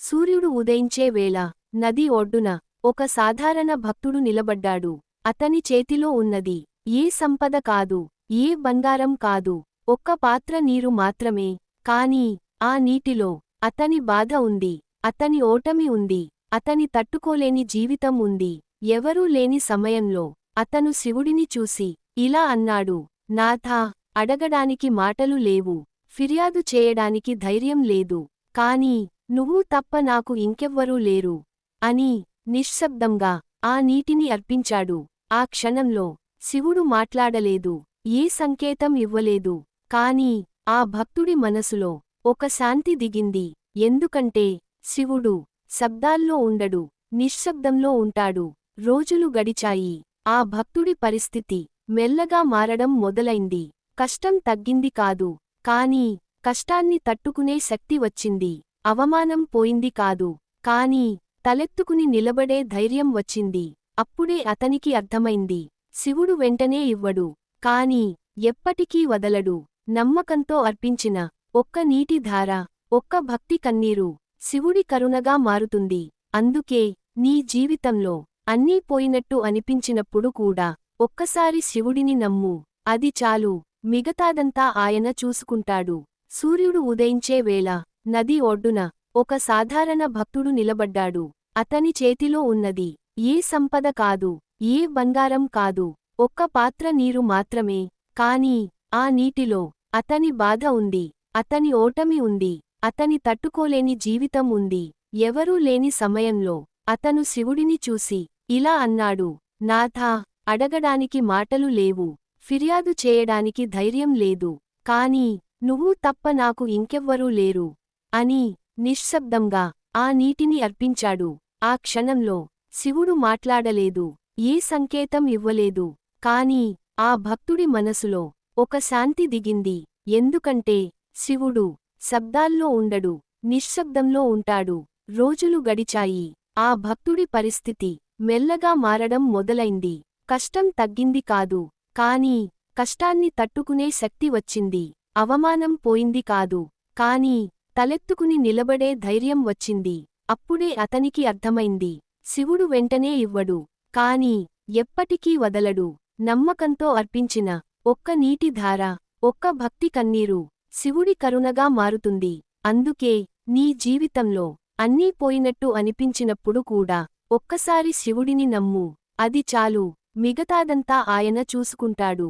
సూర్యుడు ఉదయించే వేళ నది ఒడ్డున ఒక సాధారణ భక్తుడు నిలబడ్డాడు. అతని చేతిలో ఉన్నది ఏ సంపద కాదు, ఏ బంగారం కాదు, ఒక్క పాత్ర నీరు మాత్రమే. కాని ఆ నీటిలో అతని బాధ ఉంది, అతని ఓటమి ఉంది, అతని తట్టుకోలేని జీవితం ఉంది. ఎవరూ లేని సమయంలో అతను శివుడిని చూసి ఇలా అన్నాడు: నాథా, అడగడానికి మాటలు లేవు, ఫిర్యాదు చేయడానికి ధైర్యం లేదు, కాని నువ్వు తప్ప నాకు ఇంకెవ్వరూ లేరు అని నిశ్శబ్దంగా ఆ నీటిని అర్పించాడు. ఆ క్షణంలో శివుడు మాట్లాడలేదు, ఏ సంకేతం ఇవ్వలేదు. కాని ఆ భక్తుడి మనసులో ఒక శాంతి దిగింది. ఎందుకంటే శివుడు శబ్దాల్లో ఉండడు, నిశ్శబ్దంలో ఉంటాడు. రోజులు గడిచాయి. ఆ భక్తుడి పరిస్థితి మెల్లగా మారడం మొదలైంది. కష్టం తగ్గింది కాదు, కాని కష్టాన్ని తట్టుకునే శక్తి వచ్చింది. అవమానం పోయింది కాదు, కాని తలెత్తుకుని నిలబడే ధైర్యం వచ్చింది. అప్పుడే అతనికి అర్థమైంది, శివుడు వెంటనే ఇవ్వడు, కాని ఎప్పటికీ వదలడు. నమ్మకంతో అర్పించిన ఒక్క నీటి ధార, ఒక్క భక్తి కన్నీరు శివుడి కరుణగా మారుతుంది. అందుకే నీ జీవితంలో అన్నీ పోయినట్టు అనిపించినప్పుడు కూడా ఒక్కసారి శివుడిని నమ్ము, అది చాలు. మిగతాదంతా ఆయన చూసుకుంటాడు. సూర్యుడు ఉదయించే వేళ నది ఒడ్డున ఒక సాధారణ భక్తుడు నిలబడ్డాడు. అతని చేతిలో ఉన్నది ఏ సంపద కాదు, ఏ బంగారం కాదు, ఒక్క పాత్ర నీరు మాత్రమే. కాని ఆ నీటిలో అతని బాధ ఉంది, అతని ఓటమి ఉంది, అతని తట్టుకోలేని జీవితం ఉంది. ఎవరూ లేని సమయంలో అతను శివుడిని చూసి ఇలా అన్నాడు: నాథా, అడగడానికి మాటలు లేవు, ఫిర్యాదు చేయడానికి ధైర్యం లేదు, కాని నువ్వు తప్ప నాకు ఇంకెవ్వరూ లేరు అని నిశ్శబ్దంగా ఆ నీటిని అర్పించాడు. ఆ క్షణంలో శివుడు మాట్లాడలేదు, ఏ సంకేతం ఇవ్వలేదు. కాని ఆ భక్తుడి మనసులో ఒక శాంతి దిగింది. ఎందుకంటే శివుడు శబ్దాల్లో ఉండడు, నిశ్శబ్దంలో ఉంటాడు. రోజులు గడిచాయి. ఆ భక్తుడి పరిస్థితి మెల్లగా మారడం మొదలైంది. కష్టం తగ్గింది కాదు, కాని కష్టాన్ని తట్టుకునే శక్తి వచ్చింది. అవమానం పోయింది కాదు, కాని తలెత్తుకుని నిలబడే ధైర్యం వచ్చింది. అప్పుడే అతనికి అర్థమైంది, శివుడు వెంటనే ఇవ్వడు, కాని ఎప్పటికీ వదలడు. నమ్మకంతో అర్పించిన ఒక్క నీటి ధార, ఒక్క భక్తి కన్నీరు శివుడి కరుణగా మారుతుంది. అందుకే నీ జీవితంలో అన్నీ పోయినట్టు అనిపించినప్పుడు కూడా ఒక్కసారి శివుడిని నమ్ము, అది చాలు. మిగతాదంతా ఆయన చూసుకుంటాడు.